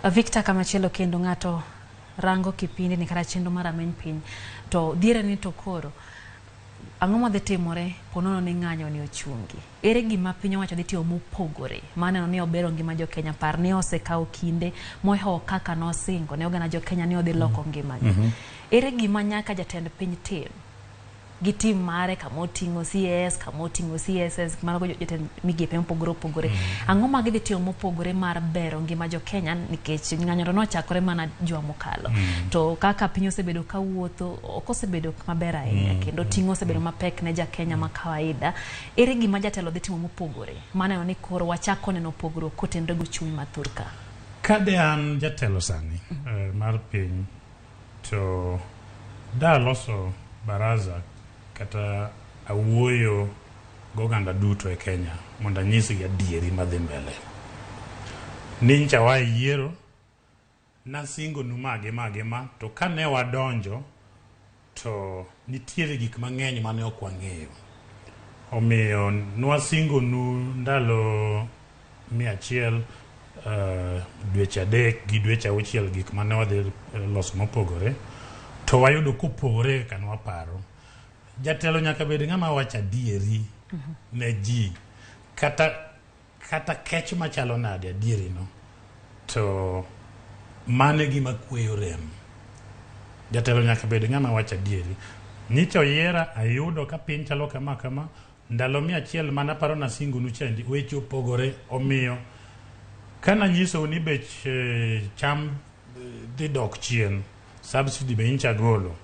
Victor Kamachelo kendo ng'ato rango kipindi ni kara chenro mar Rameny Piny to dhiera ni to koro ang'o madhi timore ponono ni ng'anyo ni ochungi. Ere gima piny owacho dhi tiyo mopogore maneno ni obero ngima jo Kenya, par ni osekawo kinde mohewo kaka nosingo ne oganda jo Kenya ni odhi loko ngimagi. Ere gima nyaka jatend piny tim gi tim mare kamoting'o CS, kamoting'o CSS, mago jotend migepe mopogore opogore. Ang'o ma gidhi tiyo mopogore mar bero ngima jo Kenya nikech ng'anyo no chakore mana juma mokalo. To kaka piny osebedo kawuotho ok osebedo maber ahinya kendo ting'o osebedo mapek ne ja Kenya ma kawaida. Ere gima jatelo dhi timo mopogore maneno ni koro wachako neno pogruok kotenore go chuny mathurka. Kade an jatelo sani mar piny to da loso baraza kata awuoyo goganda duto e Kenya mondo anyisgi adieri madhi mbele. Nincha wa yiero nasingo numage ma to kane wadonjo to nitiere gik mang'eny mane ok wang'eyo. Omiyo nwasingo nu ndalo 100 dweche 3 gi dweche 6 gik mane wadhi loso mopogore to wayudo kopogore kan waparo. Jatelo nyaka bed ng'ama wacho adieri ne ji kata kech machalo nade adieri no to mane gima kweyo rem. Jatelo nyaka bed ng'ama wacho adieri. Nyicho yiera ayudo ka piny chalo kama ndalo 100 mana paro na singo nu chendi weche opogore. Omiyo kana nyiso ni bech cham dhi dok chien, subsidy be incha golo,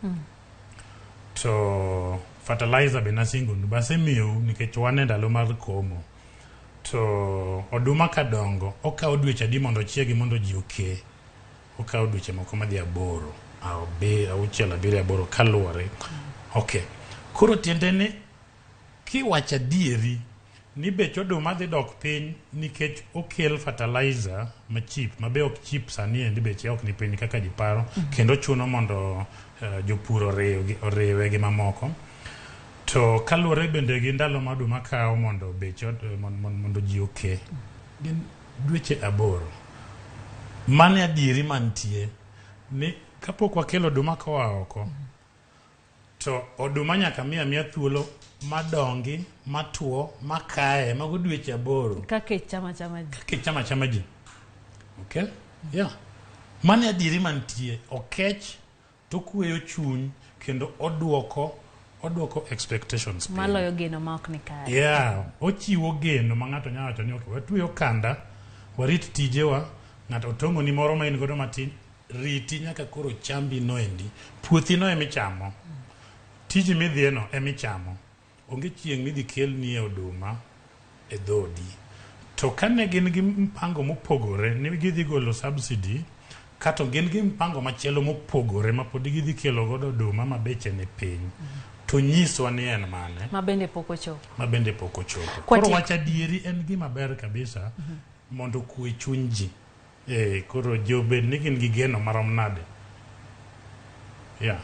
to fertilizer be nasingo nu base miyo nikech wane ndalo mar komo. To oduma kadongo okawo dweche adi mondo chiegi mondo ji oke. Okawo dweche moko madhi 8 au 6 7 8 kaluwore. Okay. Koro tiende ni kiwacho adieri ni bech oduma dhi dok piny nikech okel fertilizer ma cheap, mabe ok cheap sani endi beche ok ni piny kaka ji paro, kendo chuno mondo jopur orewe gi mamoko. To kaluwore bende gi ndalo ma oduma kawo mondo beche mondo ji oke gin dweche 8. Mane adieri mantie ni kapok wakelo oduma koa oko to oduma nyaka miya thuolo madongi, matuo, makae, mago dweche 8. Kake chama ji. Okay? Yeah. Mane adieri mantie, okech to kweyo chuny kendo oduoko expectations. Maloyo geno ma ok ni kare. Yeah, ochiwo geno ma ng'ato nyalo wacho ni okay, watuyo kanda, warit tijewa, ng'ato tongo ni moro ma in godo matin, riti nyaka koro chambi no endi, puothi no emichamo. Tiji midhieno emichamo. Onge chieng' midhi kel ni oduma e dhodi. To kane gin gi mpango mopogore ni gidhi golo subsidy, kato gin gi mpango machielo mopogore ma pod gidhi kelo godo oduma ma beche ne piny. To nyiswa ni en mane ma bende pok ochopo. Koro wacho adieri en gima ber kabisa mondo kwe chuny ji. Koro jobed ni gin gi geno marom nade. Yeah.